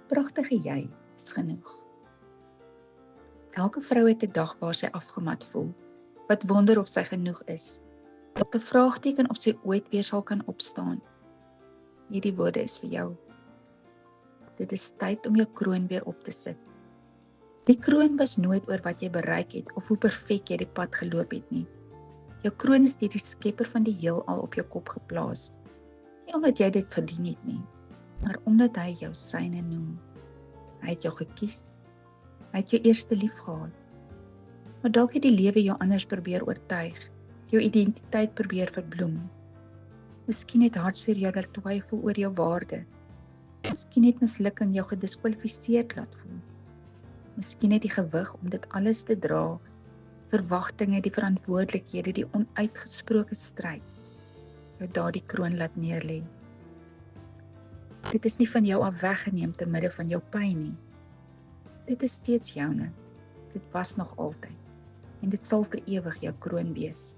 Pragtige jy is genoeg. Elke vrou het 'n dag waar sy afgemat voel, wat wonder of sy genoeg is, wat bevraagteken of sy ooit weer sal kan opstaan. Hierdie woorde is vir jou. Dit is tyd om jou kroon weer op te sit. Die kroon was nooit oor wat jy bereik het of hoe perfek jy die pad geloop het nie. Jou kroon is deur die skepper van die heelal op jou kop geplaas. Nie omdat jy dit verdien het nie, maar omdat hy jou syne noem. Hy het jou gekies. Hy het jou eerste lief gehad. Maar dalk het die lewe jou anders probeer oortuig, jou identiteit probeer verbloem. Miskien het hartseer jou laat twyfel oor jou waarde. Miskien het mislukking jou gediskwalifiseerd laat voel. Miskien het die gewig om dit alles te dra, verwagtinge, die verantwoordelikhede, die onuitgesproke stryd, jou daardie kroon laat neerlê. Dit is nie van jou af weggeneem te midde van jou pyn nie. Dit is steeds joune. Dit was nog altyd. En dit sal vir ewig jou kroon wees.